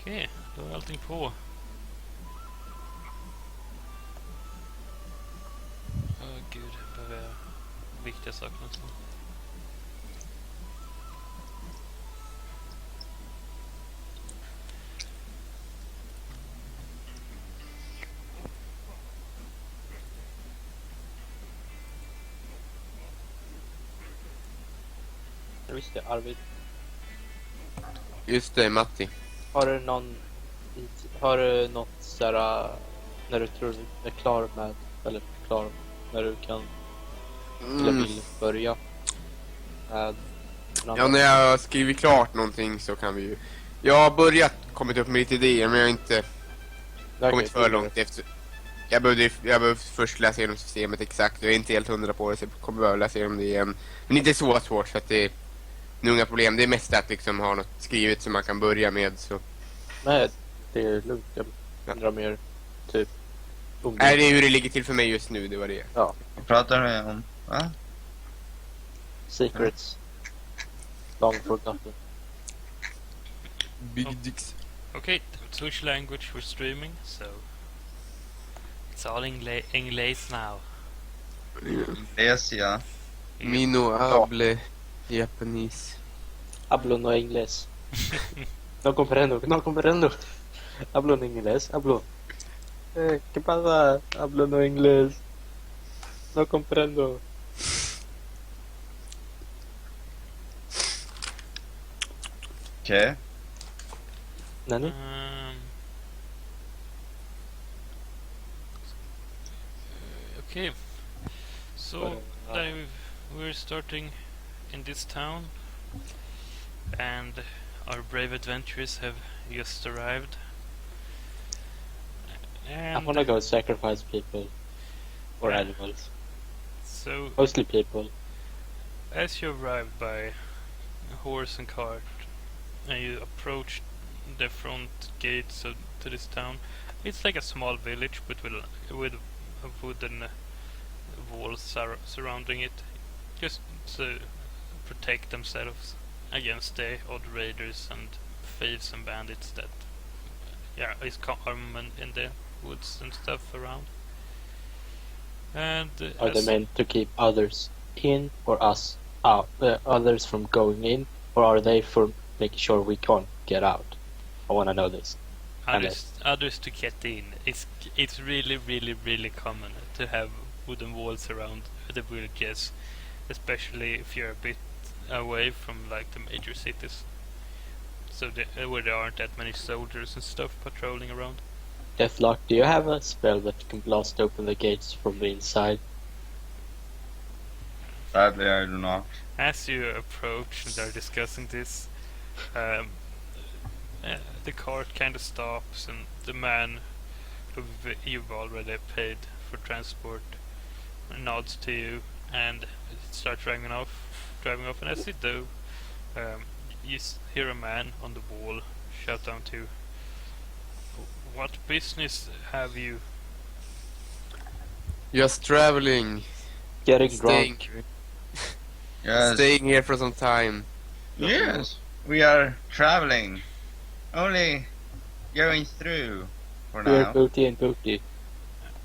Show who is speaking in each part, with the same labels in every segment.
Speaker 1: Okej, då är allting på. Åh gud, behöver jag viktiga saker nästan.
Speaker 2: Just det, Arvid.
Speaker 3: Just det, Matti.
Speaker 2: Har du något sådär när du tror du är klar med, eller klar när du kan eller vill börja med
Speaker 3: Ja, när jag har skrivit klart någonting så kan vi ju... Jag har kommit upp med lite idéer, men jag har inte kommit för långt efter. Jag behövde först läsa igenom systemet exakt. Jag är inte helt 100 på det, så jag kommer behöva läsa igenom det igen. Men inte så svårt, så att det är inga problem. Det är mest att liksom ha något skrivet som man kan börja med. Så.
Speaker 2: Nej, det är lugnt. Jag undrar mer typ om
Speaker 3: Nej, det är hur det ligger till för mig just nu, det var det.
Speaker 2: Ja.
Speaker 4: Vad pratar du om? Va?
Speaker 2: Secrets. Long forgotten.
Speaker 3: Big dicks.
Speaker 1: Okay, switch language for streaming, so it's all English now.
Speaker 4: Läs ja.
Speaker 3: Mino hable japanis.
Speaker 2: Hablo no inglés. No comprendo. Hablo no inglés, hablo. ¿Qué pasa? Hablo no inglés. No comprendo.
Speaker 4: Okej.
Speaker 2: Nani?
Speaker 1: Okay, so then we're starting in this town, and our brave adventurers have just arrived. And
Speaker 2: I wanna go sacrifice people. Or animals.
Speaker 1: so,
Speaker 2: Mostly people.
Speaker 1: as you arrived by horse and cart, and you approach the front gates to this town, it's like a small village, but with a wooden wall surrounding it, just to protect themselves against the odd raiders and thieves and bandits that is common in the woods and stuff around. And
Speaker 2: Are they meant to keep others in or us out? Others from going in, or are they for making sure we can't get out? I want to know this.
Speaker 1: others to get in. It's really common to have wooden walls around the villages, especially if you're a bit away from like the major cities. So where there aren't that many soldiers and stuff patrolling around.
Speaker 2: Deathlock, do you have a spell that can blast open the gates from the inside?
Speaker 4: Sadly I do not.
Speaker 1: As you approach and are discussing this, the cart kind of stops, and the man who you've already paid for transport nods to you and starts driving off. And as you do, you hear a man on the wall shout down to you, "What business have you?"
Speaker 3: Just traveling.
Speaker 2: Getting drunk.
Speaker 4: Yes.
Speaker 3: Staying here for some time.
Speaker 4: Yes. We are traveling. Only going through for
Speaker 2: We're
Speaker 4: now.
Speaker 2: booty and booty.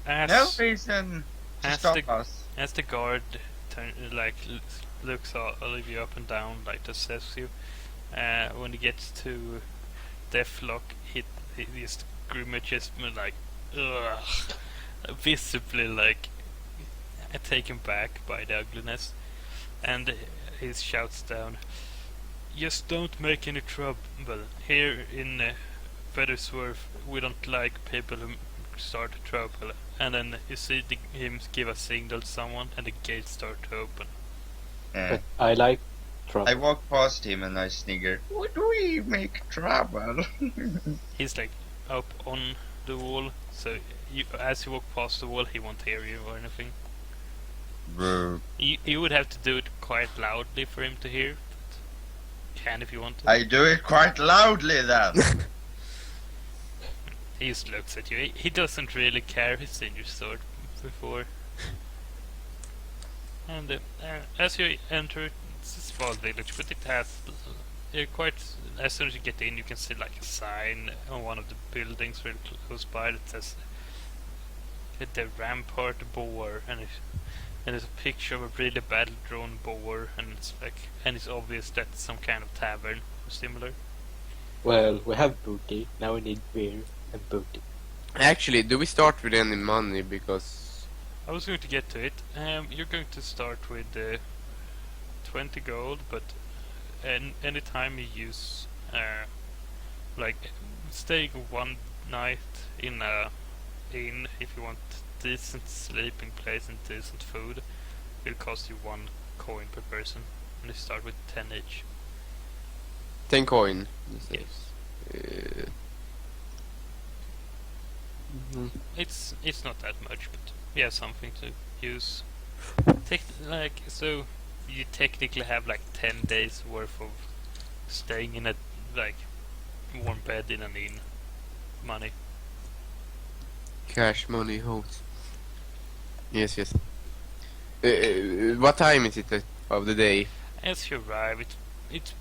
Speaker 4: No reason to
Speaker 1: as
Speaker 4: stop
Speaker 1: the-
Speaker 4: us.
Speaker 1: As the guard looks all of you up and down, like to assess you, when he gets to Deathlock, he just grimaces like, ugh, visibly like taken back by the ugliness, and he shouts down, "Just don't make any trouble. Here in Feathersworth, we don't like people who start trouble." And then you see him give a signal to someone, and the gates start to open.
Speaker 2: But I like trouble.
Speaker 4: I walk past him and I snigger. Would we make trouble?
Speaker 1: He's like up on the wall, so as you walk past the wall, he won't hear you or anything.
Speaker 4: Bro.
Speaker 1: You would have to do it quite loudly for him to hear. But can if you want to.
Speaker 4: I do it quite loudly then.
Speaker 1: He just looks at you. He doesn't really care. He's seen your sword before. And as you enter, it's a small village, but it has quite as soon as you get in, you can see like a sign on one of the buildings really close by that says the Rampart Boar, and there's a picture of a really badly drawn boar, and it's obvious that's some kind of tavern or similar.
Speaker 2: Well, we have booty. Now we need beer and booty.
Speaker 3: Actually, do we start with any money? Because
Speaker 1: I was going to get to it. You're going to start with 20 gold, but anytime you use like staying one night in a inn, if you want decent sleeping place and decent food, will cost you 1 coin per person, and you start with 10 each.
Speaker 3: 10 coin.
Speaker 1: Yes. It's not that much, but yeah, something to use. So you technically have like 10 days worth of staying in a like warm bed in an inn money.
Speaker 3: Cash money holds. Yes. What time is it of the day?
Speaker 1: As you arrive, it's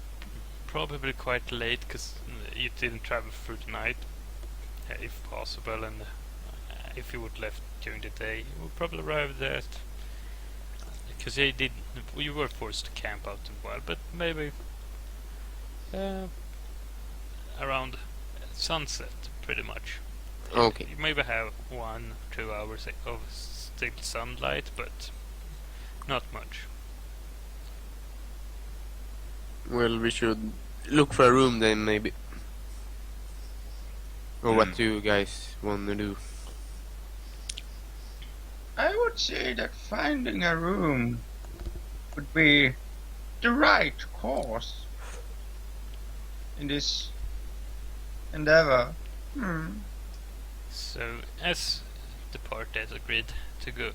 Speaker 1: probably quite late because you didn't travel through the night, if possible, and if you would left during the day, you would probably arrive there because you were forced to camp out a while, but maybe around sunset, pretty much.
Speaker 3: Okay.
Speaker 1: You maybe have 1 or 2 hours of still sunlight, but not much.
Speaker 3: Well, we should look for a room then, maybe. Or what do you guys want to do?
Speaker 4: I would say that finding a room would be the right course in this endeavor.
Speaker 1: So, as the party has agreed to go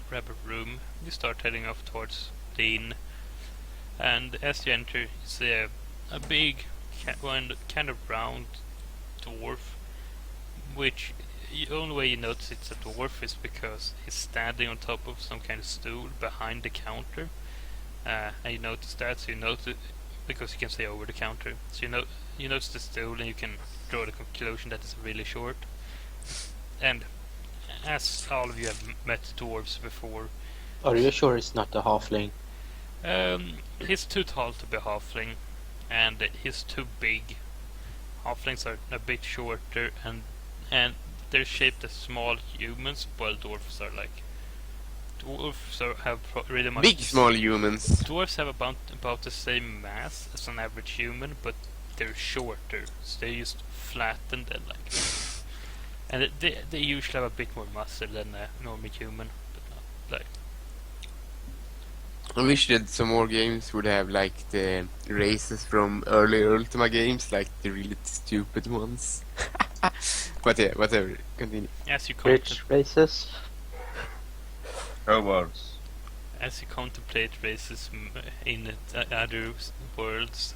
Speaker 1: grab a room, you start heading off towards the inn. And as you enter, you see a big, kind of round dwarf, which the only way you notice it's a dwarf is because he's standing on top of some kind of stool behind the counter. And you notice that, so you notice because you can see over the counter. So you notice the stool, and you can draw the conclusion that it's really short. And as all of you have met dwarves before,
Speaker 2: Are you sure it's not a halfling?
Speaker 1: he's too tall to be a halfling, and he's too big. Halflings are a bit shorter, and they're shaped as small humans, while dwarves have really much
Speaker 3: Big small humans.
Speaker 1: Dwarves have about the same mass as an average human, but they're shorter, so they're just flattened and and they usually have a bit more muscle than a normal human, but not like.
Speaker 3: I wish that some more games would have like the races from earlier Ultima games, like the really stupid ones. But yeah, whatever. Continue.
Speaker 1: As you
Speaker 2: Rich races?
Speaker 4: Robots.
Speaker 1: As you contemplate racism in other worlds,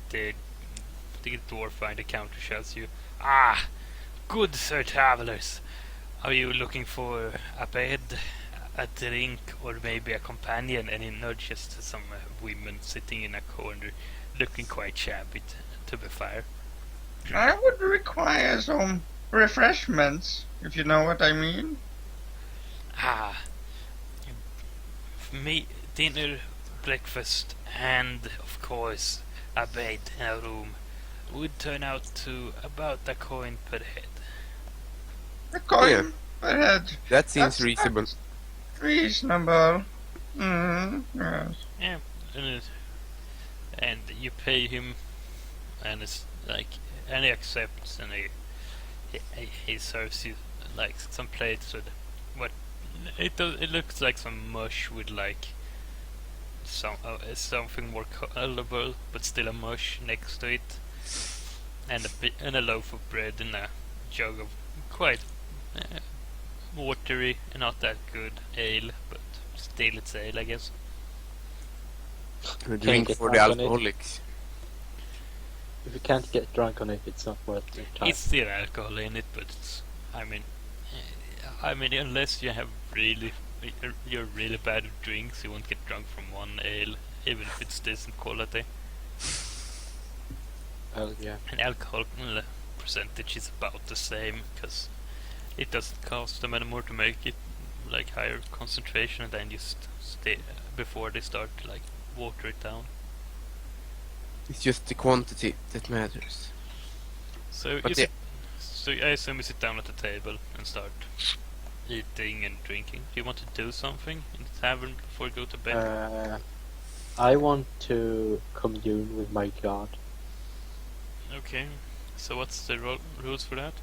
Speaker 1: the dwarf behind the counter shouts you, "Ah, good sir travelers, are you looking for a bed, a drink, or maybe a companion?" And he nudges to some women sitting in a corner, looking quite shabby, to be fair.
Speaker 4: I would require some refreshments, if you know what I mean.
Speaker 1: Ah, dinner, breakfast, and of course a bed in a room would turn out to about a coin per head.
Speaker 4: A coin
Speaker 3: Yeah.
Speaker 4: per head.
Speaker 3: That seems
Speaker 4: That's
Speaker 3: reasonable.
Speaker 4: Reasonable. Yes.
Speaker 1: Yeah, and you pay him, and it's like, and he accepts, and he serves you like some plates with what it looks like some mush with like something more colorful, but still a mush next to it, and a loaf of bread and a jug of quite watery and not that good ale, but still it's ale, I guess.
Speaker 3: A drink
Speaker 2: get
Speaker 3: for the
Speaker 2: drunk on it.
Speaker 3: alcoholics.
Speaker 2: If you can't get drunk on it, it's not worth your time.
Speaker 1: It's still alcohol in it, but it's, I mean, unless you have you're really bad at drinks, you won't get drunk from one ale, even if it's decent quality.
Speaker 2: Hell yeah.
Speaker 1: And alcohol percentage is about the same, because it doesn't cost them anymore to make it like higher concentration, and then just stay before they start to like water it down.
Speaker 3: It's just the quantity that matters.
Speaker 1: So
Speaker 3: But
Speaker 1: you
Speaker 3: the-
Speaker 1: so I assume you sit down at the table and start eating and drinking. Do you want to do something in the tavern before you go to bed?
Speaker 2: I want to commune with my god.
Speaker 1: Okay. So what's the rules for that?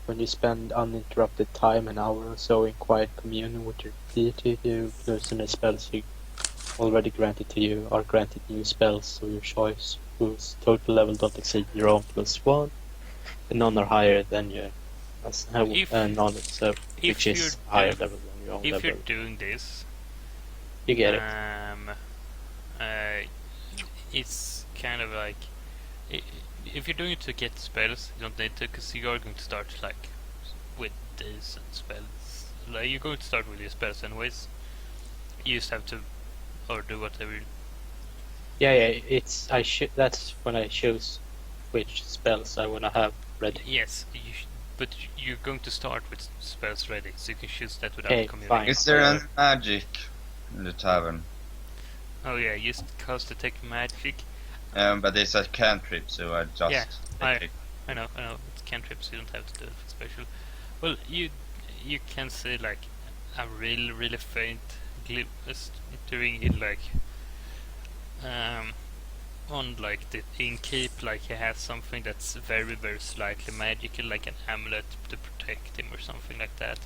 Speaker 2: When you spend uninterrupted time, an hour or so, in quiet communion with your deity, you loosen the spells you already granted to you, are granted new spells of your choice, whose total level don't exceed your own +1, and none are higher than your knowledge, so which
Speaker 1: If
Speaker 2: is
Speaker 1: you're
Speaker 2: higher
Speaker 1: do-
Speaker 2: level than your own
Speaker 1: If
Speaker 2: level.
Speaker 1: you're doing this,
Speaker 2: You get it.
Speaker 1: It's kind of like if you're doing it to get spells, you don't need to, because you are going to start like with decent spells. Like you're going to start with your spells anyways. You just have to, or do whatever.
Speaker 2: Yeah. That's when I choose which spells I wanna have ready.
Speaker 1: Yes, but you're going to start with spells ready, so you can choose that without
Speaker 2: Okay,
Speaker 1: communicating.
Speaker 2: fine.
Speaker 4: Is there any magic in the tavern?
Speaker 1: Oh yeah, just cast detect magic.
Speaker 4: But it's a cantrip, so I just
Speaker 1: Yeah,
Speaker 4: take
Speaker 1: I know, it's cantrips, you don't have to do it special. Well, you can say like a really faint glimpse during it, like on like the innkeep, like he has something that's very slightly magical, like an amulet to protect him or something like that.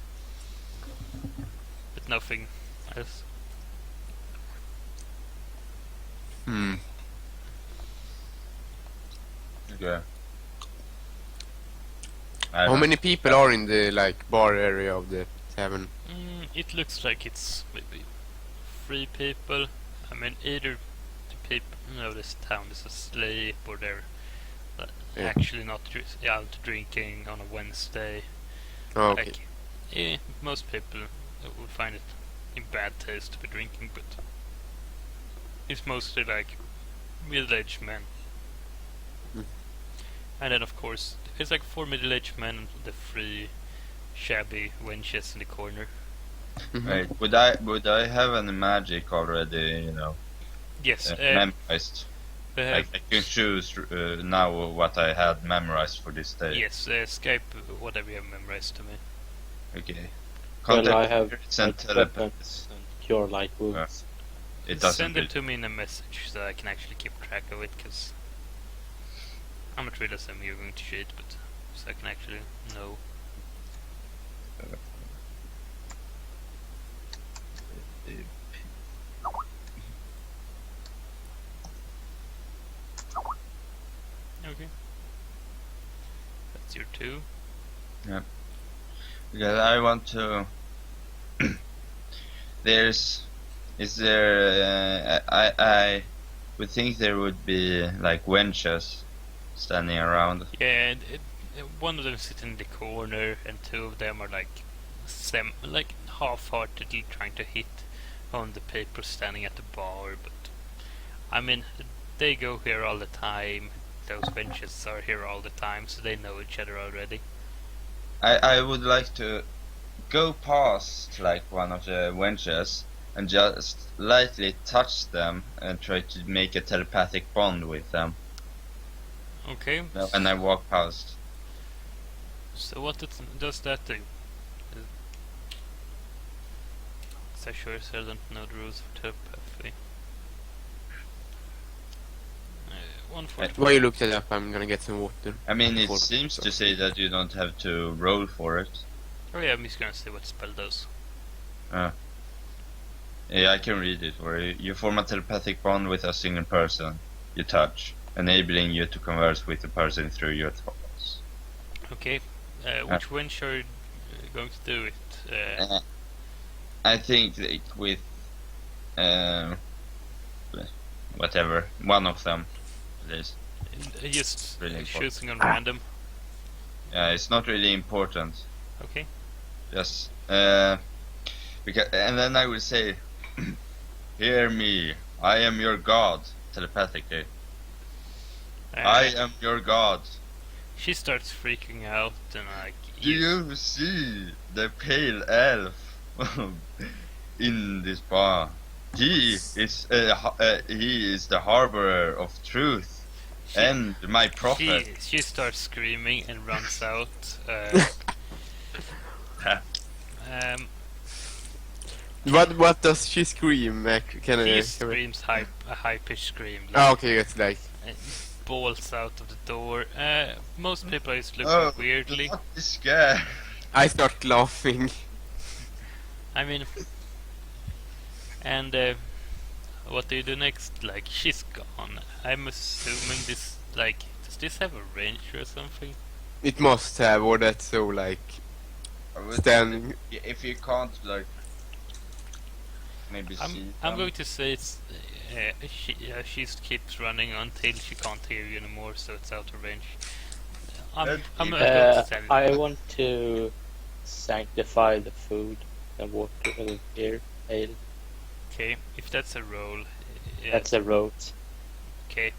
Speaker 1: But nothing else.
Speaker 3: Hmm.
Speaker 4: Okay.
Speaker 3: How many people are in the like bar area of the tavern?
Speaker 1: It looks like it's maybe 3 people. I mean, either the people know this town is asleep, or they're
Speaker 3: Yeah.
Speaker 1: actually not out drinking on a Wednesday.
Speaker 3: Oh, okay.
Speaker 1: Like, most people would find it in bad taste to be drinking, but it's mostly like middle-aged men.
Speaker 3: Mm.
Speaker 1: And then, of course, it's like 4 middle-aged men and the 3 shabby wenches in the corner.
Speaker 3: Mhm.
Speaker 4: Wait, would I have any magic already? You know,
Speaker 1: Yes,
Speaker 4: memorized.
Speaker 1: they
Speaker 4: Like
Speaker 1: have.
Speaker 4: I can choose now what I had memorized for this day.
Speaker 1: Yes, Skype whatever you have memorized to me.
Speaker 4: Okay.
Speaker 2: Well,
Speaker 4: Contact
Speaker 2: I have
Speaker 4: spirits and
Speaker 2: like,
Speaker 4: telepathy.
Speaker 2: weapons and cure light wounds.
Speaker 4: It doesn't.
Speaker 1: Send
Speaker 4: Really,
Speaker 1: it to me in a message so I can actually keep track of it, because I'm not really assuming you're going to cheat, but so I can actually know. Okay. That's your 2.
Speaker 4: because I want to. Is there? I would think there would be like wenches standing around.
Speaker 1: Yeah, and one of them sitting in the corner, and 2 of them are like half-heartedly trying to hit on the people standing at the bar. But I mean, they go here all the time. Those benches are here all the time, so they know each other already.
Speaker 4: I would like to go past like one of the wenches and just lightly touch them and try to make a telepathic bond with them
Speaker 1: Okay.
Speaker 4: when I walk past.
Speaker 1: So what does that do? I sure as hell don't know the rules for telepathy. One for
Speaker 3: While you look that up, I'm gonna get some water.
Speaker 4: I mean, it
Speaker 3: Before-
Speaker 4: seems to say that you don't have to roll for it.
Speaker 1: Oh yeah, I'm just gonna see what spell does.
Speaker 4: Yeah, I can read it. Where you form a telepathic bond with a single person you touch, enabling you to converse with the person through your thoughts.
Speaker 1: Okay. Which wench are you going to do it?
Speaker 4: I think like, with whatever, one of them at least.
Speaker 1: Just
Speaker 4: Really important.
Speaker 1: choosing on random.
Speaker 4: Yeah, it's not really important.
Speaker 1: Okay.
Speaker 4: Just because, and then I will say, "Hear me, I am your god," telepathically. I am your god.
Speaker 1: She starts freaking out and like.
Speaker 4: Do you see the pale elf in this bar? He is the harborer of truth and my prophet.
Speaker 1: She starts screaming and runs out. Um,
Speaker 3: What does she scream?
Speaker 1: He screams a high-pitched scream.
Speaker 3: Oh, okay, it's like...
Speaker 1: And balls out of the door. Most people is looking
Speaker 4: Oh,
Speaker 1: weirdly.
Speaker 4: Not be scared.
Speaker 3: I start laughing.
Speaker 1: I mean, and what do you do next? Like, she's gone. I'm assuming this, like, does this have a range or something?
Speaker 3: It must have, or that's so like...
Speaker 4: I would-
Speaker 3: Standing...
Speaker 4: If you can't like maybe see
Speaker 1: I'm
Speaker 4: them.
Speaker 1: going to say it's she just keeps running until she can't hear you anymore, so it's out of range. I'm not going to tell you.
Speaker 2: I want to sanctify the food and water and beer, ale.
Speaker 1: Okay, if that's a roll,
Speaker 2: That's a rote.
Speaker 1: okay,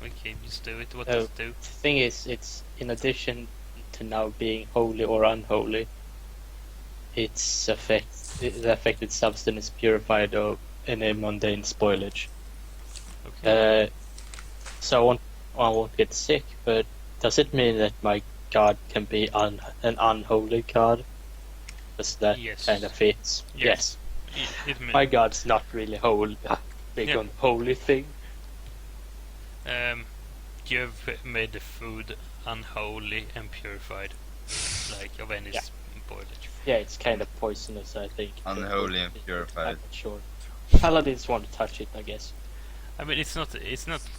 Speaker 1: just do it. What
Speaker 2: Oh.
Speaker 1: does it do?
Speaker 2: The thing is, it's in addition to now being holy or unholy, the affected substance is purified of any mundane spoilage.
Speaker 1: Okay.
Speaker 2: So I won't get sick, but does it mean that my god can be an unholy god? Does that
Speaker 1: Yes.
Speaker 2: kind of fits?
Speaker 1: Yes.
Speaker 2: Yes.
Speaker 1: It mean-
Speaker 2: My god's not really holy. Big
Speaker 1: Yeah.
Speaker 2: on holy thing.
Speaker 1: You've made the food unholy and purified, like of any
Speaker 2: Yeah.
Speaker 1: spoilage.
Speaker 2: Yeah, it's kind of poisonous, I think.
Speaker 4: Unholy and
Speaker 2: I'm
Speaker 4: purified.
Speaker 2: not sure. Paladins won't touch it, I guess.
Speaker 1: I mean, it's not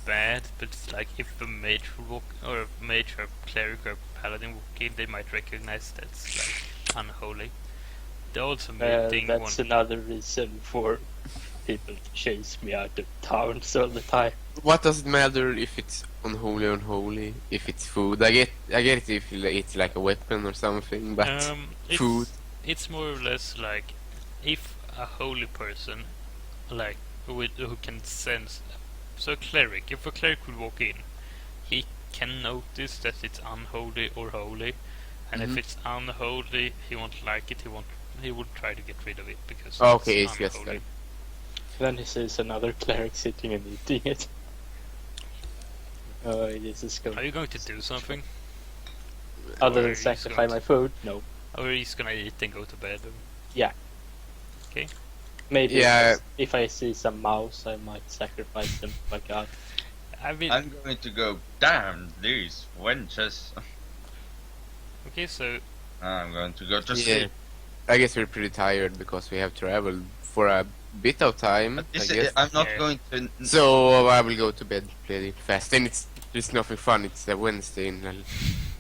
Speaker 1: bad, but it's like if a mage or a cleric or paladin walk in, they might recognize that's like unholy. They also meeting one.
Speaker 2: That's another reason for people to chase me out of towns all the time.
Speaker 3: What does it matter if it's unholy, if it's food? I get it if it's like a weapon or something, but
Speaker 1: It's,
Speaker 3: food.
Speaker 1: It's more or less like if a holy person, like who can sense. So a cleric, if a cleric would walk in, he can notice that it's unholy or holy, and if
Speaker 3: Mhm.
Speaker 1: it's unholy, he won't like it. He would try to get rid of it because
Speaker 3: Okay,
Speaker 1: it's
Speaker 3: it's just
Speaker 1: unholy.
Speaker 3: like...
Speaker 2: Then he sees another cleric sitting and eating it. Oh, this is
Speaker 1: Are
Speaker 2: going.
Speaker 1: you going to do something,
Speaker 2: Other
Speaker 1: or are
Speaker 2: than
Speaker 1: you
Speaker 2: sanctify
Speaker 1: going
Speaker 2: my food? No.
Speaker 1: or are you just gonna eat and go to bed?
Speaker 2: Maybe
Speaker 3: Yeah.
Speaker 2: if I see some mouse, I might sacrifice them to my god.
Speaker 1: I mean,
Speaker 4: I'm going to go damn these wenches.
Speaker 1: okay, so
Speaker 4: I'm going to go to
Speaker 3: Yeah.
Speaker 4: sleep.
Speaker 3: I guess we're pretty tired because we have traveled for a bit of time,
Speaker 4: But
Speaker 3: I
Speaker 4: this
Speaker 3: guess.
Speaker 4: I'm not
Speaker 1: Yeah.
Speaker 4: going to.
Speaker 3: So I will go to bed pretty fast. And it's nothing fun. It's a Wednesday. And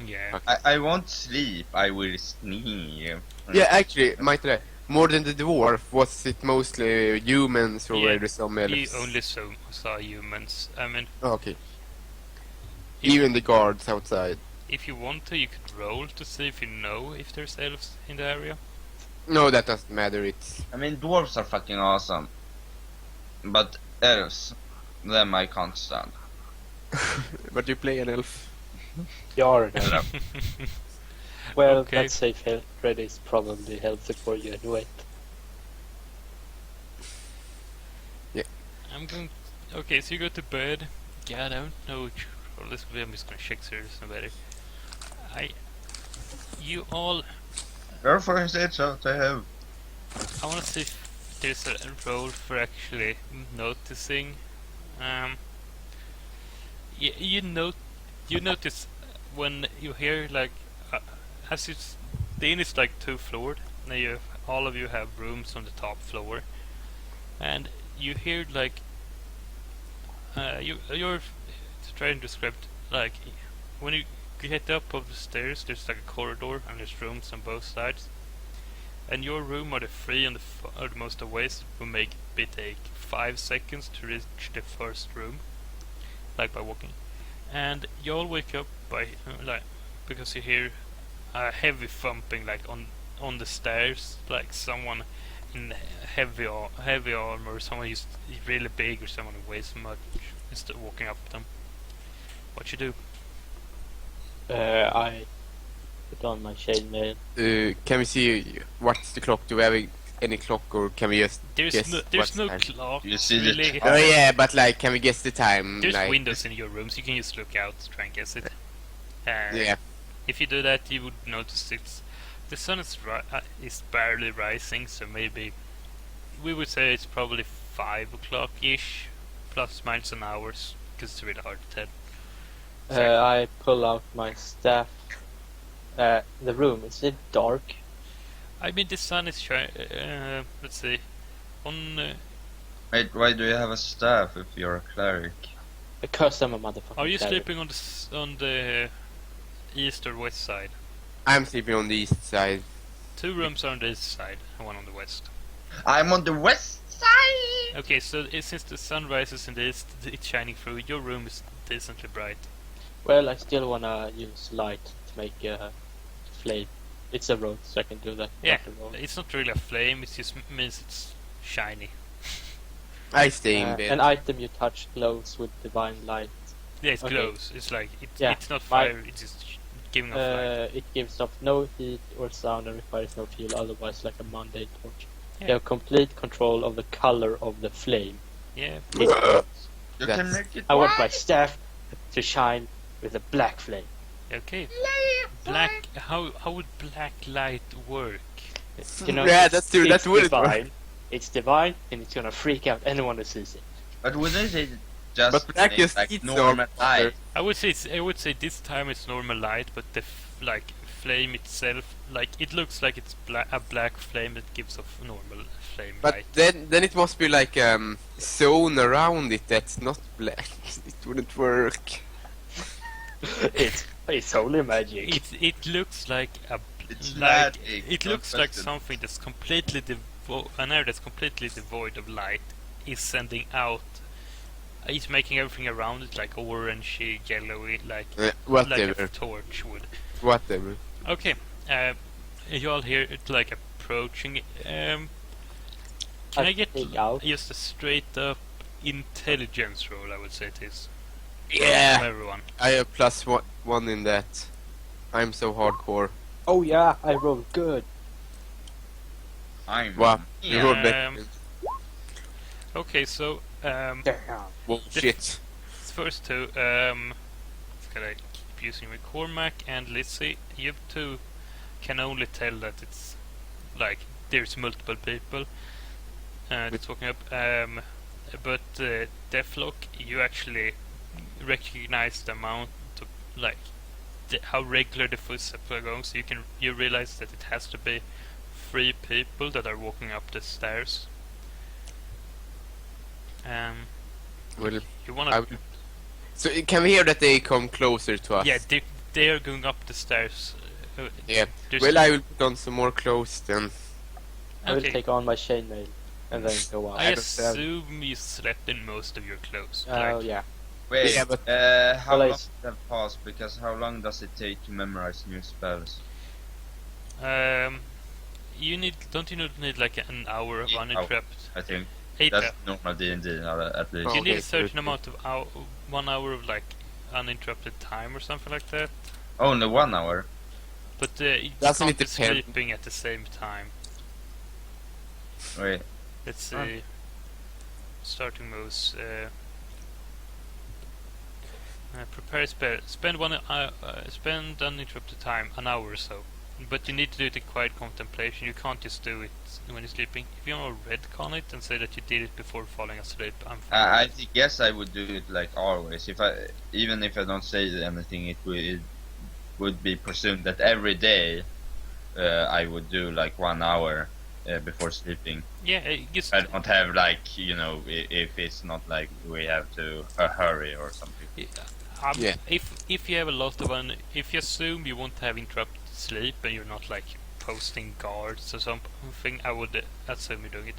Speaker 1: yeah,
Speaker 4: I won't sleep. I will sneeze.
Speaker 3: yeah, actually, might I, more than the dwarf, was it mostly humans or
Speaker 1: Yeah,
Speaker 3: were there some elves?
Speaker 1: you only saw humans. I mean,
Speaker 3: Oh, okay.
Speaker 1: if-
Speaker 3: Even the guards outside.
Speaker 1: if you want to, you could roll to see if you know if there's elves in the area.
Speaker 3: No, that doesn't matter. It's
Speaker 4: I mean, dwarves are fucking awesome. But elves, them I can't stand.
Speaker 3: but you play an elf.
Speaker 2: Yar.
Speaker 4: Hello.
Speaker 2: Well,
Speaker 1: Okay.
Speaker 2: that safe credit is probably healthy for you anyway.
Speaker 1: I'm going. Okay, so you go to bed. Yeah, I don't know which roll this will be. I'm just gonna check so there's no better. You all.
Speaker 4: Go for his head out to have.
Speaker 1: I want to see if there's a role for actually noticing. You notice when you hear like as the inn is like 2 floored. Now all of you have rooms on the top floor, and you hear like you're trying to describe like when you get up of the stairs. There's like a corridor and there's rooms on both sides. And your room are the 3 on the most away, so it will maybe take 5 seconds to reach the first room, like by walking. And you all wake up by because you hear a heavy thumping, like on the stairs, like someone in heavy armor, or someone who's really big, or someone who weighs much is walking up them. What you do?
Speaker 2: I put on my chainmail.
Speaker 3: Can we see what's the clock? Do we have any clock, or can we just
Speaker 1: There's
Speaker 3: guess
Speaker 1: no
Speaker 3: what's
Speaker 1: no
Speaker 3: time?
Speaker 1: clock.
Speaker 4: You see the
Speaker 1: really.
Speaker 4: time?
Speaker 3: Oh yeah, but like, can we guess the time?
Speaker 1: There's
Speaker 3: like,
Speaker 1: windows in your rooms. You can just look out, try and guess it.
Speaker 3: Yeah.
Speaker 1: If you do that, you would notice the sun is barely rising, so maybe we would say it's probably 5 o'clock ish, plus minus an hours, because it's really hard to tell.
Speaker 2: I pull out my staff. The room, is it dark?
Speaker 1: I mean, the sun is shining. Let's see. On
Speaker 4: Wait, why do you have a staff if you're a cleric?
Speaker 2: Because I'm a motherfucker.
Speaker 1: are you sleeping on the east or west side?
Speaker 3: I'm sleeping on the east side.
Speaker 1: 2 rooms are on the east side, and 1 on the west.
Speaker 4: I'm on the west side!
Speaker 1: Okay, so since the sun rises in the east, it's shining through. Your room is decently bright.
Speaker 2: Well, I still wanna use light to make a flame. It's a road, so I can do that.
Speaker 1: Yeah,
Speaker 2: Not a road.
Speaker 1: it's not really a flame. It just means it's shiny.
Speaker 3: I stay in bed.
Speaker 2: An item you touch glows with divine light.
Speaker 1: Yeah, it
Speaker 2: Okay.
Speaker 1: glows. It's like
Speaker 2: Yeah,
Speaker 1: it's not
Speaker 2: my-
Speaker 1: fire. It's just giving off light.
Speaker 2: It gives off no heat or sound and requires no fuel, otherwise like a mundane torch.
Speaker 1: Yeah.
Speaker 2: You have complete control of the color of the flame.
Speaker 1: Yeah.
Speaker 2: It glows.
Speaker 4: You
Speaker 3: That's-
Speaker 4: can make it
Speaker 2: I want my
Speaker 4: white.
Speaker 2: staff to shine with a black flame.
Speaker 1: Okay. Black. How would black light work?
Speaker 2: You know,
Speaker 3: Yeah,
Speaker 2: it's-
Speaker 3: that's true,
Speaker 2: It's
Speaker 3: that wouldn't work.
Speaker 2: divine. It's divine, and it's gonna freak out anyone who sees it.
Speaker 4: But wouldn't it just
Speaker 3: But black
Speaker 4: make,
Speaker 3: just
Speaker 4: like
Speaker 3: eats
Speaker 4: normal
Speaker 3: our color.
Speaker 4: light?
Speaker 1: I would say this time it's normal light, but the flame itself, like it looks like it's a black flame that gives off normal flame
Speaker 3: But
Speaker 1: light.
Speaker 3: then it must be like zone around it that's not black. It wouldn't work.
Speaker 2: It's holy magic.
Speaker 1: It looks like
Speaker 4: It's
Speaker 1: like
Speaker 4: magic,
Speaker 1: it
Speaker 4: not
Speaker 1: looks like
Speaker 4: question.
Speaker 1: something that's completely an air that's completely devoid of light is sending out. It's making everything around it like orangey, yellowy, like a
Speaker 3: Whatever.
Speaker 1: torch would.
Speaker 3: Whatever.
Speaker 1: Okay, you all hear it like approaching. Can I get
Speaker 2: take out.
Speaker 1: just a straight up intelligence roll? I would say it is.
Speaker 3: Yeah.
Speaker 1: From everyone.
Speaker 3: I have +1 in that. I'm so hardcore.
Speaker 2: Oh yeah, I rolled good.
Speaker 4: I'm
Speaker 3: Wow. You rolled
Speaker 1: Um,
Speaker 3: better.
Speaker 1: Okay, so
Speaker 2: Damn.
Speaker 3: Whoa, shit.
Speaker 1: first two, gotta keep using McCormack and Lizzie. You two can only tell that it's like there's multiple people talking up. But Deathlock, you actually recognize the amount of like how regular the footsteps are going, so you realize that it has to be 3 people that are walking up the stairs.
Speaker 3: Well,
Speaker 1: You wanna?
Speaker 3: I will... So can we hear that they come closer to us?
Speaker 1: Yeah, they are going up the stairs.
Speaker 3: Yeah.
Speaker 1: There's
Speaker 3: Well, I will put on some more clothes then.
Speaker 2: I will
Speaker 1: Okay.
Speaker 2: take on my chainmail and then go out.
Speaker 1: I
Speaker 3: I don't have-
Speaker 1: assume you slept in most of your clothes.
Speaker 2: Oh
Speaker 1: like,
Speaker 2: yeah.
Speaker 4: Wait,
Speaker 3: Yeah, but-
Speaker 4: how
Speaker 2: Well,
Speaker 4: long does that pass? Because how long does it take to memorize new spells?
Speaker 1: you need like an hour of
Speaker 4: 8
Speaker 1: uninterrupted.
Speaker 4: I think
Speaker 1: 8
Speaker 4: that's
Speaker 1: hours.
Speaker 4: normal D&D at least.
Speaker 3: Oh.
Speaker 1: You need
Speaker 3: okay,
Speaker 1: a certain
Speaker 3: so-
Speaker 1: amount of 1 hour of like uninterrupted time or something like that.
Speaker 4: Only 1 hour.
Speaker 1: But you
Speaker 3: Doesn't
Speaker 1: can't
Speaker 3: it
Speaker 1: be
Speaker 3: depend?
Speaker 1: sleeping at the same time.
Speaker 4: Wait,
Speaker 1: Let's see. Starting moves. Prepare spell. Spend uninterrupted time, an hour or so. But you need to do it in quiet contemplation. You can't just do it when you're sleeping. If you want to redcon it and say that you did it before falling asleep, I'm fine.
Speaker 4: I guess I would do it like always. Even if I don't say anything, it would be presumed that every day I would do like 1 hour before sleeping.
Speaker 1: Yeah, just
Speaker 4: I don't have like if it's not like we have to hurry or something.
Speaker 3: Yeah.
Speaker 1: If you have a lot of if you assume you won't have interrupted sleep and you're not like posting guards or something, I would assume you're doing it.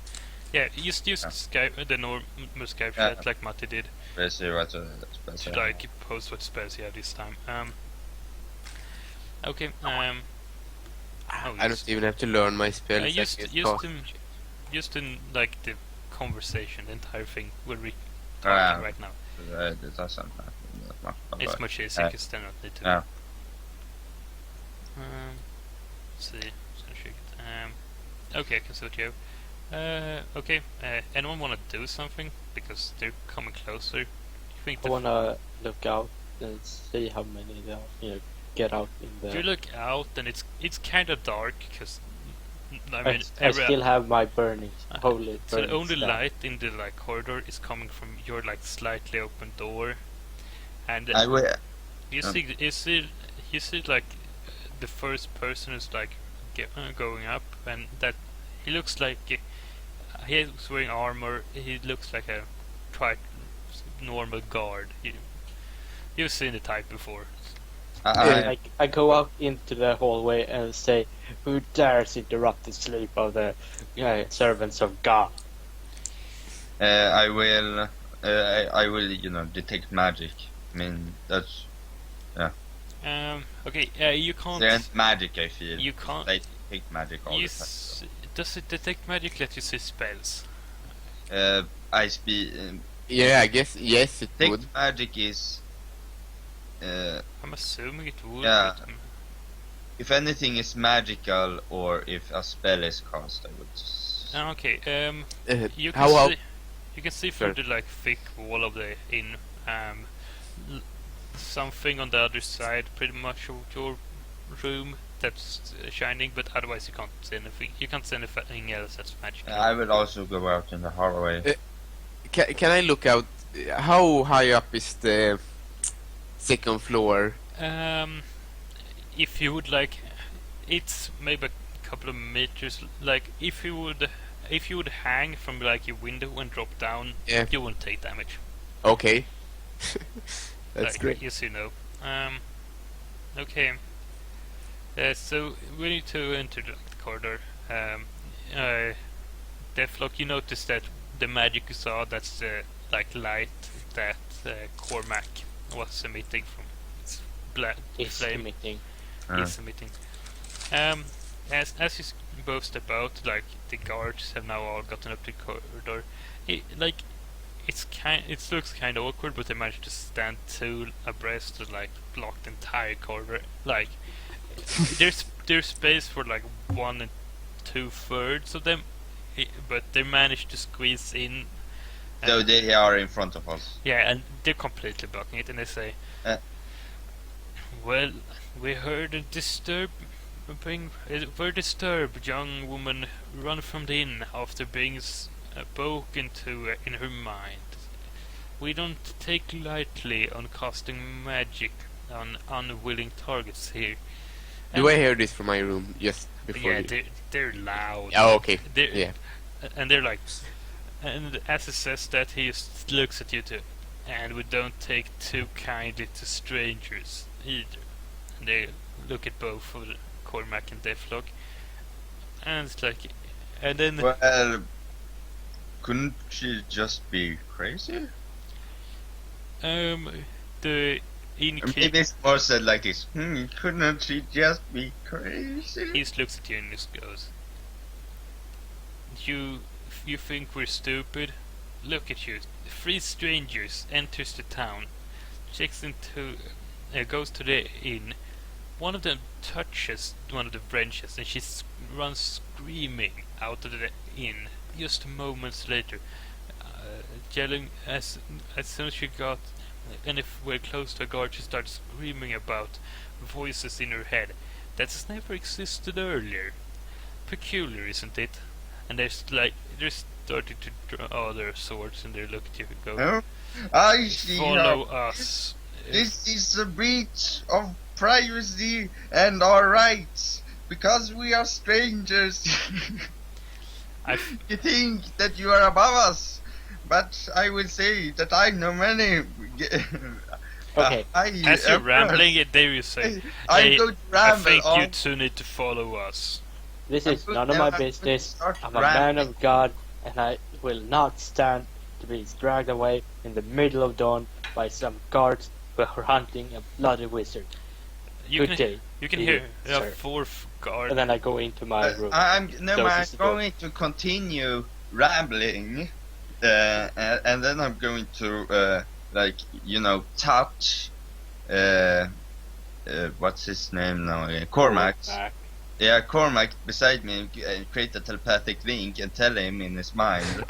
Speaker 1: Yeah, just use Skype, the normal Skype
Speaker 4: Yeah.
Speaker 1: chat like Matti did.
Speaker 4: Let's see what spells
Speaker 1: To
Speaker 4: I have.
Speaker 1: like post what spells you have this time. Okay.
Speaker 3: I don't even have to learn my spells. I
Speaker 1: Just
Speaker 3: can
Speaker 1: just
Speaker 3: talk.
Speaker 1: in like the conversation, the entire thing we're
Speaker 4: Ah.
Speaker 1: talking right now.
Speaker 4: It doesn't matter that much.
Speaker 1: It's
Speaker 4: but-
Speaker 1: much easier because then not need to.
Speaker 4: Yeah.
Speaker 1: Let's see. Okay, I can see what you have. Okay. Anyone want to do something because they're coming closer? You think
Speaker 2: I wanna look out and see how many there are. You know, get out in the.
Speaker 1: you look out and it's kind of dark because I mean
Speaker 2: I still have my burning holy.
Speaker 1: so the
Speaker 2: burning
Speaker 1: only
Speaker 2: staff.
Speaker 1: light in the like corridor is coming from your like slightly open door, and
Speaker 4: I will.
Speaker 1: you see like the first person is like going up, and that he looks like he's wearing armor. He looks like a quite normal guard. You've seen the type before.
Speaker 2: I go out into the hallway and say, "Who dares interrupt the sleep of the servants of God?"
Speaker 4: I will. I will. Detect magic. I mean, that's.
Speaker 1: Okay. You can't.
Speaker 4: There's magic. I feel.
Speaker 1: You can't.
Speaker 4: They detect magic all the time.
Speaker 1: Does it detect magic? Let you see spells.
Speaker 4: I speak.
Speaker 3: Yeah, I guess yes, it would.
Speaker 4: Detect magic is.
Speaker 1: I'm assuming it would.
Speaker 4: Yeah.
Speaker 1: But,
Speaker 4: If anything is magical or if a spell is cast, I would.
Speaker 1: okay. You can
Speaker 3: how
Speaker 1: see. You can see through the like thick wall of the inn. Something on the other side, pretty much of your room that's shining, but otherwise you can't see anything. You can't see anything else that's magical.
Speaker 4: I will also go out in the hallway.
Speaker 3: Can I look out? How high up is the second floor?
Speaker 1: If you would like, it's maybe a couple of meters. Like if you would hang from like your window and drop down,
Speaker 3: Yeah.
Speaker 1: you wouldn't take damage.
Speaker 3: Okay. That's
Speaker 1: Like,
Speaker 3: great.
Speaker 1: Yes, you know. Okay. So we need to enter the corridor. Deathlock, you notice that the magic you saw, that's the like light that Cormac was emitting from its black
Speaker 2: Is
Speaker 1: flame.
Speaker 2: emitting.
Speaker 1: Is emitting. As you both step out, like the guards have now all gotten up the corridor. It looks kind of awkward, but they managed to stand two abreast to like block the entire corridor. Like there's space for like 1 2/3 of them, but they managed to squeeze in.
Speaker 4: So they are in front of us.
Speaker 1: Yeah, and they're completely blocking it, and they say, "Well, we heard a very disturbed young woman run from the inn after being spoken to in her mind. We don't take lightly on casting magic on unwilling targets here."
Speaker 3: Do I hear this from my room just before?
Speaker 1: Yeah, they're loud.
Speaker 3: Oh, okay.
Speaker 1: Yeah. And they're like, and as he says that, he just looks at you too. And we don't take too kindly to strangers either. And they look at both of Cormac and Deathlock. And it's like, and then
Speaker 4: Well, couldn't she just be crazy?
Speaker 1: the innkeeper,
Speaker 4: Maybe it's more said like this. Couldn't she just be crazy?
Speaker 1: he just looks at you and just goes, You think we're stupid? Look at you. 3 strangers enters the town, goes to the inn. One of them touches one of the branches, and she runs screaming out of the inn. Just moments later, yelling as soon as she got anywhere close to a guard, she starts screaming about voices in her head that has never existed earlier. Peculiar, isn't it? And they're starting to draw their swords, and they look at you and go,
Speaker 4: No? I see
Speaker 1: "Follow
Speaker 4: how
Speaker 1: us."
Speaker 4: this is a breach of privacy and our rights because we are strangers. You think that you are above us, but I will say that I know many.
Speaker 2: Okay.
Speaker 1: As you're rambling, there you say,
Speaker 4: I'm
Speaker 1: "Hey,
Speaker 4: going to
Speaker 1: I
Speaker 4: ramble
Speaker 1: think you
Speaker 4: on.
Speaker 1: two need to follow us."
Speaker 2: This is none of my business. I'm a man of God, and I will not stand to be dragged away in the middle of dawn by some guards who are hunting a bloody wizard.
Speaker 1: You
Speaker 2: Good day.
Speaker 1: You can
Speaker 2: You
Speaker 1: hear
Speaker 2: do,
Speaker 1: a
Speaker 2: sir.
Speaker 1: 4th guard.
Speaker 2: And then I go into my room.
Speaker 4: I'm
Speaker 2: Closes the door.
Speaker 4: going to continue rambling, and then I'm going to touch what's his name now? Cormac.
Speaker 2: Back.
Speaker 4: Yeah, Cormac beside me and create a telepathic link and tell him in his mind,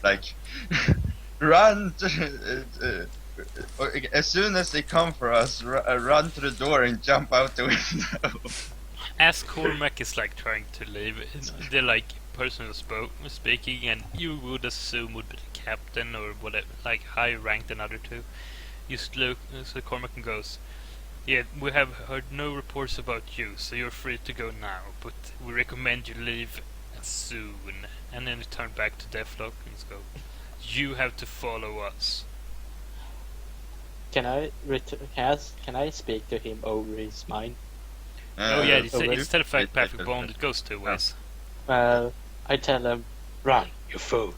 Speaker 4: like, run as soon as they come for us, run to the door and jump out the window.
Speaker 1: As Cormac is like trying to leave, the like person who's speaking, and you would assume would be the captain or whatever, like higher ranked than other two. You look, so Cormac goes, "Yeah, we have heard no reports about you, so you're free to go now. But we recommend you leave soon." And then you turn back to Deathlock and go, "You have to follow us."
Speaker 2: Can I speak to him over his mind?
Speaker 1: Oh yeah, it's
Speaker 2: okay.
Speaker 1: telepathic bond. It goes two ways.
Speaker 2: I tell him, run, you fool.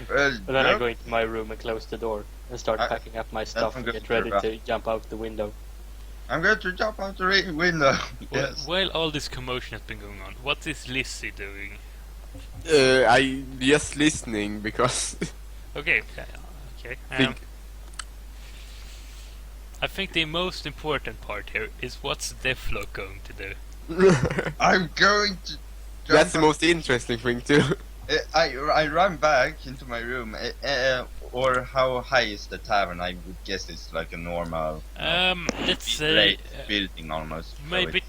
Speaker 4: Well,
Speaker 2: But then I
Speaker 4: no,
Speaker 2: go into my room and close the door and start packing up my stuff and get ready to jump out the window.
Speaker 4: I'm going to jump out the window. Yes.
Speaker 1: While all this commotion has been going on, what is Lizzie doing?
Speaker 3: I just listening because
Speaker 1: Okay, okay. I think the most important part here is what's Deathlock going to do?
Speaker 4: I'm going to.
Speaker 3: that's the most interesting thing too.
Speaker 4: I run back into my room. Or how high is the tavern? I would guess it's like a normal.
Speaker 1: Let's say
Speaker 4: building almost.
Speaker 1: maybe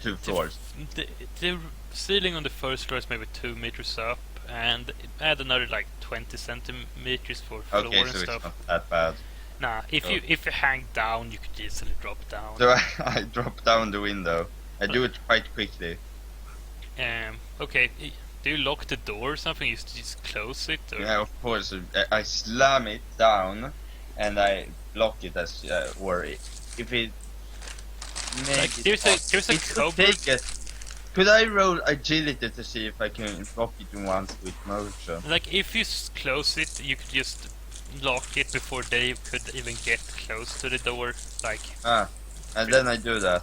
Speaker 4: So 2 floors.
Speaker 1: the ceiling on the first floor is maybe 2 meters up, and add another like 20 centimeters for floor
Speaker 4: Okay,
Speaker 1: and
Speaker 4: so it's
Speaker 1: stuff.
Speaker 4: not that bad.
Speaker 1: Nah, if you hang down, you could easily drop down.
Speaker 4: So I drop down the window. I do it quite quickly.
Speaker 1: Okay. Do you lock the door or something? You just close it? Or?
Speaker 4: Yeah, of course. I slam it down, and I block it as or if it.
Speaker 1: Like, there's a cupboard.
Speaker 4: Could I roll agility to see if I can block it once with motion?
Speaker 1: Like, if you close it, you could just lock it before they could even get close to the door. Like,
Speaker 4: And then I do that.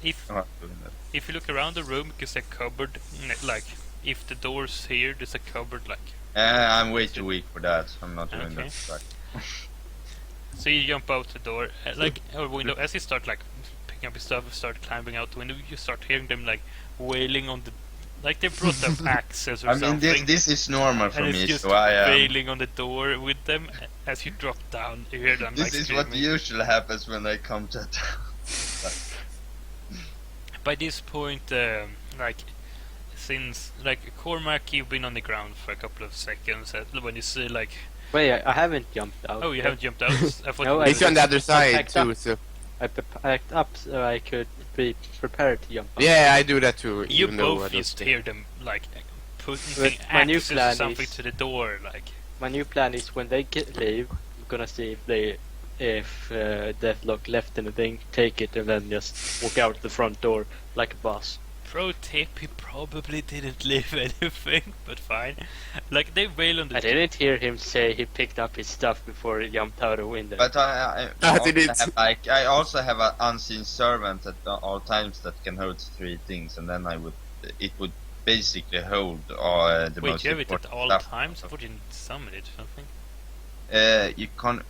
Speaker 1: if
Speaker 4: I'm not doing that.
Speaker 1: if you look around the room, there's a cupboard. Like, if the door's here, there's a cupboard. Like,
Speaker 4: I'm way too weak for that. I'm not doing
Speaker 1: Okay.
Speaker 4: that. Right.
Speaker 1: so you jump out the door, like, or window. As you start like picking up your stuff, start climbing out the window, you start hearing them like wailing on the, like they brought up axes or
Speaker 4: I mean,
Speaker 1: something.
Speaker 4: this is normal for
Speaker 1: and
Speaker 4: me,
Speaker 1: it's just
Speaker 4: so I am.
Speaker 1: wailing on the door with them. As you drop down, you hear them.
Speaker 4: This
Speaker 1: like,
Speaker 4: is what
Speaker 1: screaming.
Speaker 4: usually happens when I come to town.
Speaker 1: By this point, like, since like Cormac, you've been on the ground for a couple of seconds. When you see like,
Speaker 2: Wait, I haven't jumped out.
Speaker 1: oh, you haven't jumped out. I thought
Speaker 2: No,
Speaker 1: you
Speaker 3: It's on the other side
Speaker 2: packed
Speaker 3: too,
Speaker 2: up.
Speaker 3: so
Speaker 2: I packed up so I could be prepared to jump out.
Speaker 3: yeah, I do that too.
Speaker 1: You
Speaker 3: even though I
Speaker 1: both
Speaker 3: don't
Speaker 1: just
Speaker 3: think-
Speaker 1: hear them like putting
Speaker 2: But my new
Speaker 1: axes or
Speaker 2: plan
Speaker 1: something
Speaker 2: is-
Speaker 1: to the door. Like,
Speaker 2: My new plan is when they leave, I'm gonna see if Deathlock left anything, take it, and then just walk out the front door like a boss.
Speaker 1: pro tip: he probably didn't leave anything, but fine. Like they wail on the.
Speaker 2: I didn't hear him say he picked up his stuff before he jumped out a window.
Speaker 4: But I
Speaker 3: I did
Speaker 4: also
Speaker 3: it.
Speaker 4: have, I also have an unseen servant at all times that can hold 3 things, and then it would basically hold the
Speaker 1: Wait,
Speaker 4: most
Speaker 1: you have it at
Speaker 4: important
Speaker 1: all
Speaker 4: stuff.
Speaker 1: times? I thought you summon it or something.
Speaker 4: You can't.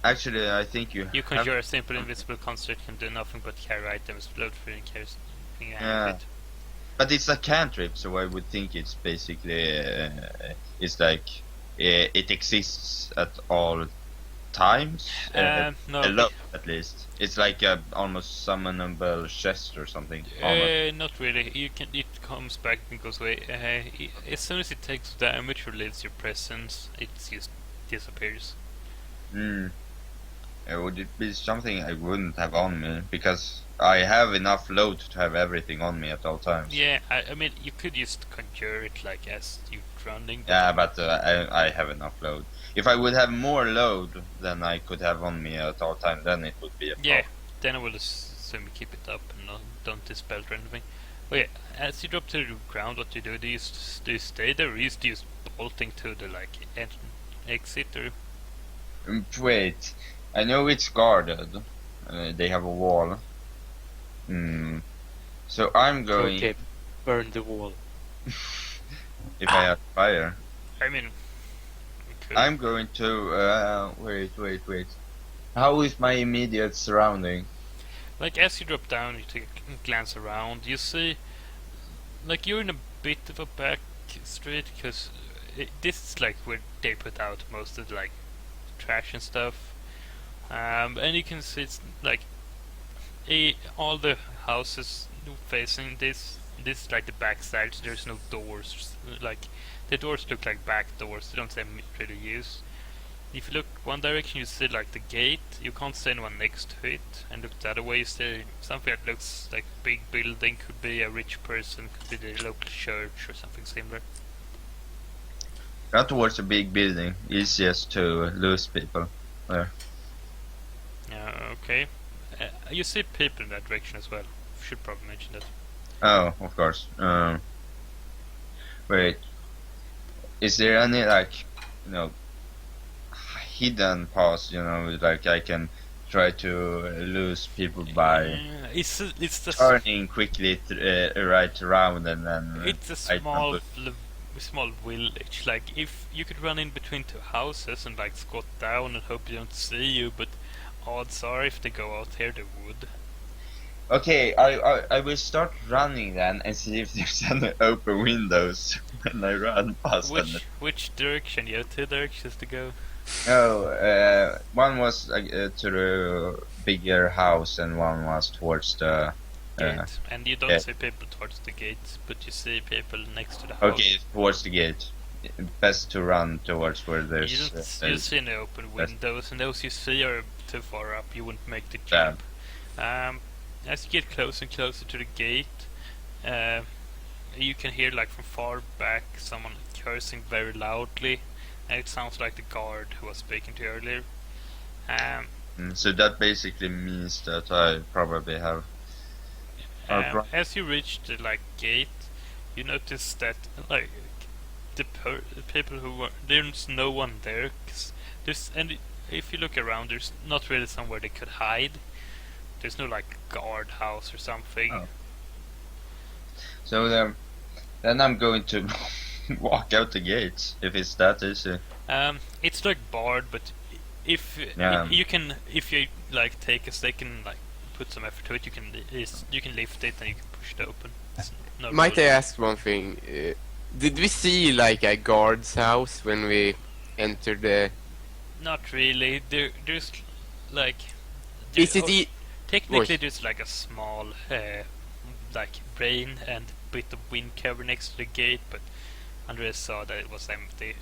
Speaker 4: Actually, I think you.
Speaker 1: You
Speaker 4: have-
Speaker 1: conjure a simple invisible construct can do nothing but carry items, float through and carry something
Speaker 4: Yeah.
Speaker 1: hand with.
Speaker 4: But it's a cantrip, so I would think it's basically it's like it exists at all times.
Speaker 1: No,
Speaker 4: Alone, at least. It's like a almost summonable chest or something. Almost.
Speaker 1: not really. You can. It comes back and goes away. As soon as it takes damage or leaves your presence, it just disappears.
Speaker 4: Would it be something I wouldn't have on me? Because I have enough load to have everything on me at all times.
Speaker 1: Yeah, I mean, you could just conjure it like as you're running.
Speaker 4: Yeah, but I have enough load. If I would have more load than I could have on me at all times, then it would be a
Speaker 1: Yeah,
Speaker 4: problem.
Speaker 1: then I will assume you keep it up and don't dispel or anything. Oh yeah, as you drop to the ground, what do you do? Do you stay there, or you just bolting to the like exit, or
Speaker 4: Wait, I know it's guarded. They have a wall. So I'm going.
Speaker 2: Okay, burn the wall.
Speaker 4: If I have fire,
Speaker 1: I mean, you could.
Speaker 4: I'm going to. Wait. How is my immediate surrounding?
Speaker 1: Like as you drop down, you take a glance around. You see, like you're in a bit of a back street because this is like where they put out most of the, like trash and stuff. And you can see it's like all the houses facing this. This is like the back side. So there's no doors. Like the doors look like back doors. They don't seem really used. If you look one direction, you see like the gate. You can't see anyone next to it. And look the other way, you see something that looks like a big building. Could be a rich person. Could be the local church or something similar.
Speaker 4: Not towards a big building. Easiest to lose people there.
Speaker 1: Okay. You see people in that direction as well. Should probably mention that.
Speaker 4: Oh, of course. Wait. Is there any like, hidden paths? Like I can try to lose people by
Speaker 1: It's the
Speaker 4: turning quickly right around and then.
Speaker 1: it's a small village. Like if you could run in between two houses and like squat down and hope they don't see you, but odds are if they go out here they would.
Speaker 4: Okay, I will start running then and see if there's any open windows when I run past them.
Speaker 1: Which direction? You have two directions to go.
Speaker 4: Oh, one was to the bigger house and one was towards the
Speaker 1: Gate. And you don't
Speaker 4: yeah.
Speaker 1: see people towards the gate, but you see people next to the house.
Speaker 4: Okay, towards the gate. Best to run towards where
Speaker 1: You
Speaker 4: there's.
Speaker 1: don't you see any open windows, and those you see are too far up. You wouldn't make the jump. As you get closer and closer to the gate, you can hear like from far back someone cursing very loudly, and it sounds like the guard who was speaking to you earlier.
Speaker 4: So that basically means that I probably have.
Speaker 1: As you reach the like gate, you notice that like the people who were there's no one there. 'Cause and if you look around, there's not really somewhere they could hide. There's no like guard house or something.
Speaker 4: Oh. So then I'm going to walk out the gates if it's that easy.
Speaker 1: It's like barred, but if you like take a second, like put some effort to it, you can lift it and you can push it open.
Speaker 3: Might I ask one thing? Did we see like a guard's house when we entered the?
Speaker 1: Not really. There's like.
Speaker 3: Is it
Speaker 1: technically there's like a small like rain and bit of wind cover next to the gate, but Andreas saw that it was empty.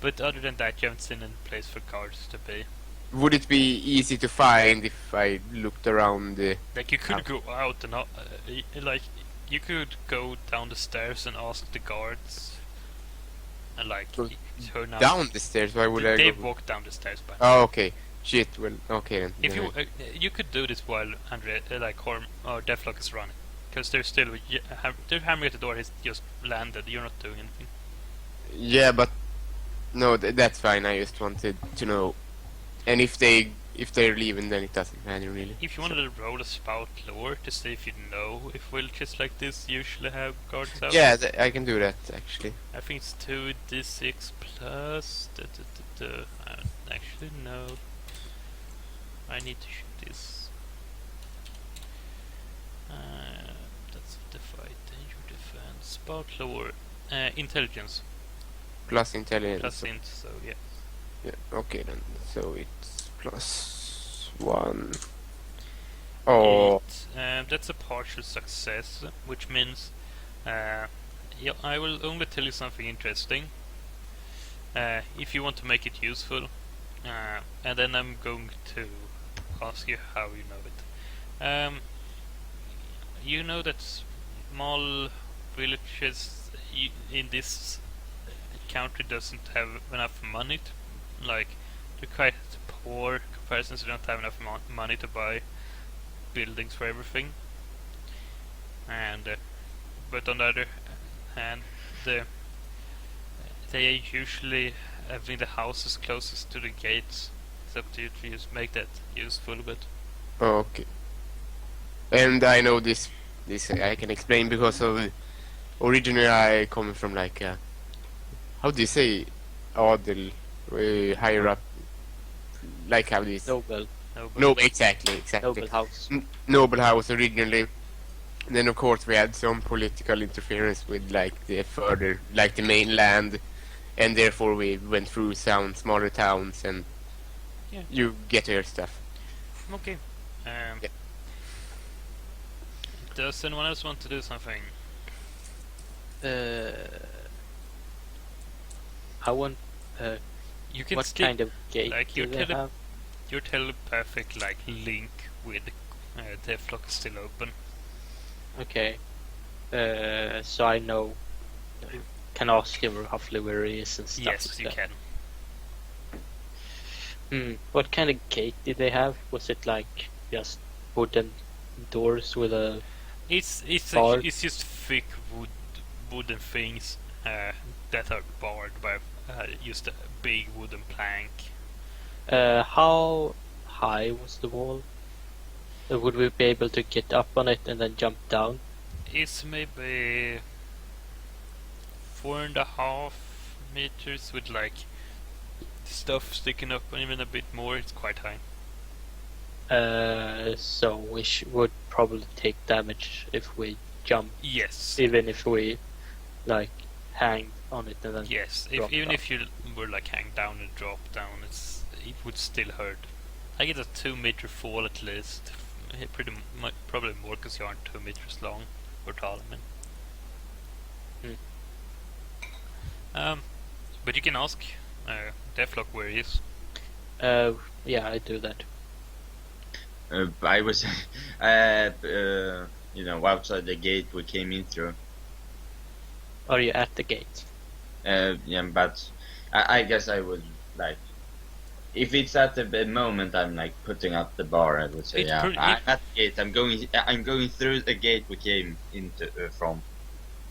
Speaker 1: But other than that, you haven't seen any place for guards to be.
Speaker 3: Would it be easy to find if I looked around the?
Speaker 1: Like you could go out and like you could go down the stairs and ask the guards, and like turn out.
Speaker 3: Down the stairs? Why would I
Speaker 1: They
Speaker 3: go?
Speaker 1: walk down the stairs by.
Speaker 3: Oh, okay. Shit. Well, okay then.
Speaker 1: If you could do this while Andre or Deathlock is running, because they're still they're hammering at the door. He's just landed. You're not doing anything.
Speaker 3: Yeah, but no, that's fine. I just wanted to know. And if they're leaving, then it doesn't matter really.
Speaker 1: If you wanted to roll a spout lore to see if you know if villages like this usually have guards out.
Speaker 3: Yeah, I can do that actually.
Speaker 1: I think it's 2d6 plus. I don't actually know. I need to shoot this. That's defy danger defense. Spout lore. Intelligence.
Speaker 3: Plus intelligence.
Speaker 1: Plus int, so yeah.
Speaker 3: Yeah, okay then. So it's +1. Oh.
Speaker 1: That's a partial success, which means I will only tell you something interesting if you want to make it useful, and then I'm going to ask you how you know it. You know that small villages in this country doesn't have enough money to, like, they're quite poor comparisons. They don't have enough money to buy buildings for everything, and but on the other hand, they usually having the houses closest to the gates. It's up to you to just make that useful, but
Speaker 3: Okay. And I know this I can explain because of originally I come from like how do you say adel, higher up like how this
Speaker 2: Noble
Speaker 3: no exactly
Speaker 2: Noble house.
Speaker 3: noble house originally. Then of course we had some political interference with like the further like the mainland, and therefore we went through some smaller towns, and
Speaker 1: Yeah.
Speaker 3: you get to hear stuff.
Speaker 1: Okay.
Speaker 3: Yeah.
Speaker 1: Does anyone else want to do something?
Speaker 2: I want.
Speaker 1: You can
Speaker 2: What
Speaker 1: skip
Speaker 2: kind of gate
Speaker 1: like
Speaker 2: do they have?
Speaker 1: your telepathic like link with Deathlock is still open.
Speaker 2: Okay. So I know. Can ask him roughly where he is and stuff.
Speaker 1: Yes,
Speaker 2: like
Speaker 1: you
Speaker 2: that.
Speaker 1: can.
Speaker 2: What kind of gate did they have? Was it like just wooden doors with a?
Speaker 1: It's
Speaker 2: Barred?
Speaker 1: it's just thick wooden things that are barred by just a big wooden plank.
Speaker 2: How high was the wall? Would we be able to get up on it and then jump down?
Speaker 1: It's maybe 4.5 meters with like stuff sticking up, and even a bit more. It's quite high.
Speaker 2: So we would probably take damage if we jump,
Speaker 1: Yes.
Speaker 2: even if we like hang on it and then.
Speaker 1: Yes,
Speaker 2: drop
Speaker 1: even
Speaker 2: down.
Speaker 1: if you were like hang down and drop down, it would still hurt. I get a 2 meter fall at least. Pretty much, probably more because you aren't 2 meters long or tall. I mean. But you can ask Deathlock where he is.
Speaker 2: Yeah, I do that.
Speaker 4: I was, outside the gate we came in through.
Speaker 2: Are you at the gate?
Speaker 4: Yeah, but I guess I would like, if it's at the moment I'm like putting up the bar, I would say
Speaker 1: It's
Speaker 4: yeah.
Speaker 1: pretty-
Speaker 4: I'm at the gate. I'm going through the gate we came into from.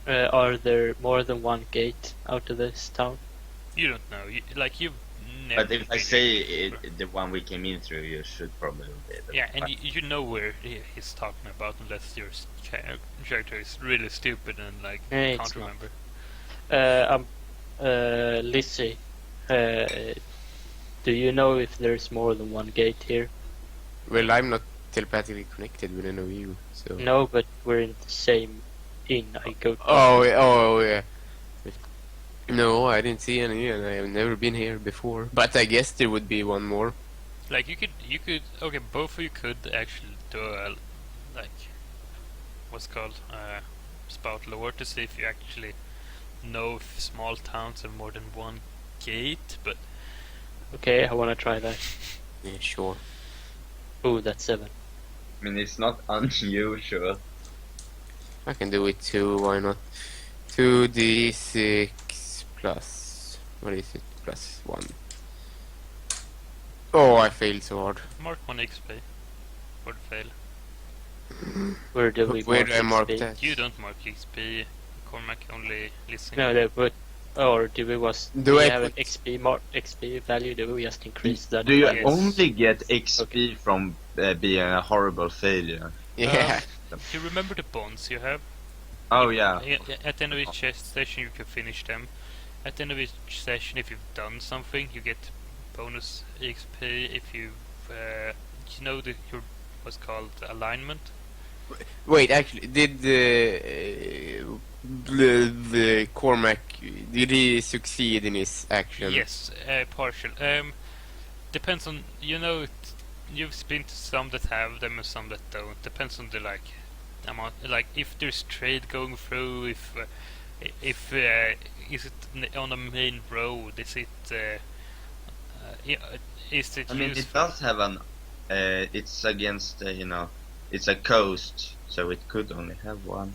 Speaker 2: Are there more than one gate out of this town?
Speaker 1: You don't know. You've never.
Speaker 4: But if I
Speaker 1: been
Speaker 4: say
Speaker 1: here before.
Speaker 4: the one we came in through, you should probably be able to
Speaker 1: Yeah, and
Speaker 4: find-
Speaker 1: you know where he's talking about, unless your character is really stupid and like
Speaker 2: It's
Speaker 1: can't
Speaker 2: not.
Speaker 1: remember.
Speaker 2: Lizzie, do you know if there's more than one gate here?
Speaker 3: Well, I'm not telepathically connected with any of you, so.
Speaker 2: No, but we're in the same inn. I go to.
Speaker 3: Oh yeah. No, I didn't see any, and I have never been here before. But I guess there would be one more.
Speaker 1: Like you could. Okay, both of you could actually do a what's it called spout lore to see if you actually know if small towns have more than one gate. But
Speaker 2: Okay, I want to try that.
Speaker 3: Yeah, sure.
Speaker 2: Ooh, that's 7.
Speaker 4: I mean, it's not unusual.
Speaker 3: I can do it too, why not? 2d6 plus... What is it? Plus 1. Oh, I failed so hard.
Speaker 1: mark 1 XP for the fail.
Speaker 2: Where do we
Speaker 3: Where do I mark
Speaker 2: XP?
Speaker 3: that?
Speaker 1: You don't mark XP. Cormac only listen.
Speaker 2: No, but or do we
Speaker 3: Do I
Speaker 2: have an
Speaker 3: put-
Speaker 2: XP value? Do we just increase that?
Speaker 4: Do you
Speaker 2: by-
Speaker 1: Yes.
Speaker 4: only get XP from being a horrible failure?
Speaker 3: Yeah.
Speaker 1: You remember the bonds you have?
Speaker 4: Oh yeah.
Speaker 1: At the end of each session, you can finish them. At the end of each session, if you've done something, you get bonus XP. If you've, you know your what's called alignment.
Speaker 3: Wait, actually, did the Cormac, did he succeed in his action?
Speaker 1: Yes, partial. Depends on you've been to some that have them and some that don't. Depends on the amount. Like if there's trade going through, if is it on a main road? Is it is it
Speaker 4: I mean, it
Speaker 1: useful?
Speaker 4: does have an. It's against it's a coast, so it could only have one.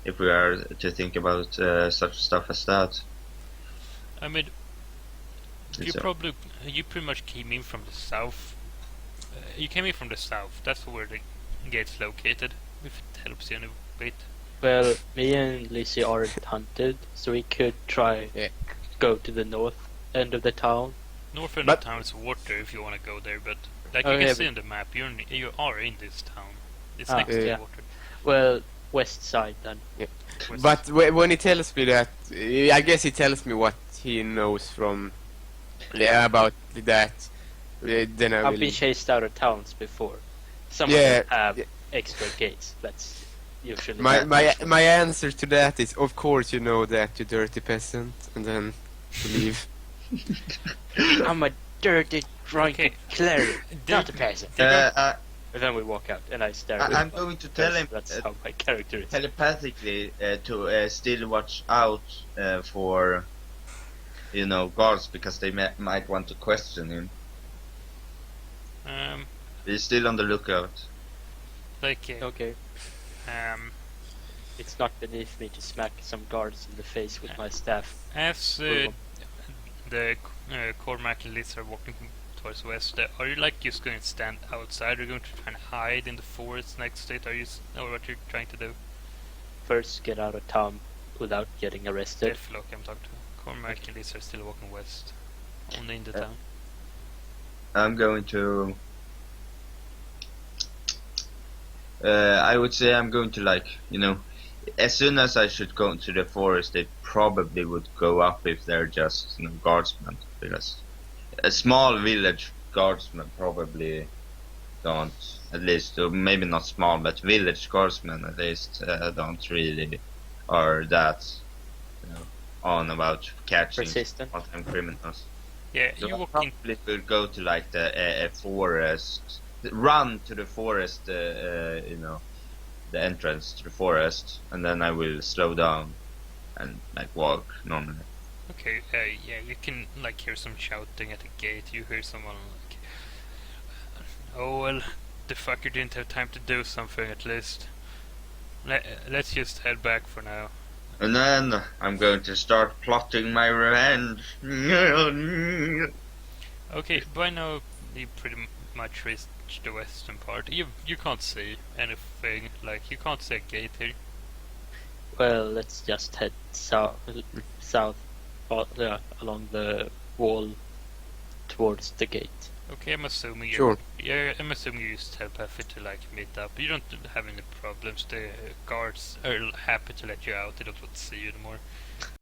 Speaker 4: If we are to think about such stuff as that.
Speaker 1: I mean,
Speaker 4: It's
Speaker 1: you pretty much came in from the south. You came in from the south. That's where the gate's located. If it helps you in a bit.
Speaker 2: Well, me and Lizzie aren't hunted, so we could try
Speaker 3: Yeah.
Speaker 2: go to the north end of the town.
Speaker 1: North end
Speaker 3: But-
Speaker 1: of town is water if you want to go there, but like
Speaker 2: Oh,
Speaker 1: you can
Speaker 2: yeah,
Speaker 1: see on the map, you are in this town. It's
Speaker 2: Ah,
Speaker 1: next to
Speaker 3: yeah.
Speaker 1: water.
Speaker 2: Well, west side then.
Speaker 3: But when he tells me that, I guess he tells me what he knows from Yeah, about that. Then I
Speaker 2: I've
Speaker 3: will.
Speaker 2: been chased out of towns before. Some of
Speaker 3: Yeah,
Speaker 2: them have
Speaker 3: yeah.
Speaker 2: extra gates. That's usually
Speaker 3: My answer to that is, of course, you know that, you dirty peasant, and then we leave.
Speaker 2: I'm a dirty, drunken
Speaker 1: Okay.
Speaker 2: cleric, not a
Speaker 1: Did-
Speaker 2: peasant.
Speaker 1: did you-
Speaker 2: And then we walk out, and I stare.
Speaker 4: I'm going to tell him
Speaker 2: That's how my character is.
Speaker 4: telepathically to still watch out for, you know, guards, because they might want to question him. He's still on the lookout.
Speaker 2: Okay, it's not beneath me to smack some guards in the face with my staff.
Speaker 1: as the Cormac and Liz are walking towards west, are you like just going to stand outside? Are you going to try and hide in the forest next to it? Are you know what you're trying to do?
Speaker 2: First, get out of town without getting arrested.
Speaker 1: Deathlock, I'm talking to. Cormac and Liz are still walking west, only in the
Speaker 4: Yeah.
Speaker 1: town.
Speaker 4: I'm going to. I would say I'm going to, like, you know, as soon as I should go into the forest, they probably would go up if they're just, you know, guardsmen, because a small village guardsman probably don't, at least, or maybe not small, but village guardsmen at least don't really, are that, you know, on about catching
Speaker 2: Persistent.
Speaker 4: part-time criminals.
Speaker 1: Yeah,
Speaker 4: So
Speaker 1: you
Speaker 4: I
Speaker 1: walk in.
Speaker 4: probably will go to, like, the forest, run to the forest, you know, the entrance to the forest, and then I will slow down and, like, walk normally.
Speaker 1: Okay, yeah, you can like hear some shouting at the gate. You hear someone like, "Oh well, the fucker didn't have time to do something at least. Let's just head back for now."
Speaker 4: And then I'm going to start plotting my revenge.
Speaker 1: Okay, by now you pretty much reached the western part. You can't see anything. Like you can't see a gate here.
Speaker 2: Well, let's just head south along the wall towards the gate.
Speaker 1: Okay, I'm assuming you.
Speaker 3: Sure.
Speaker 1: Yeah, I'm assuming you used telepathy to like meet up. You don't have any problems. The guards are happy to let you out. They don't want to see you anymore.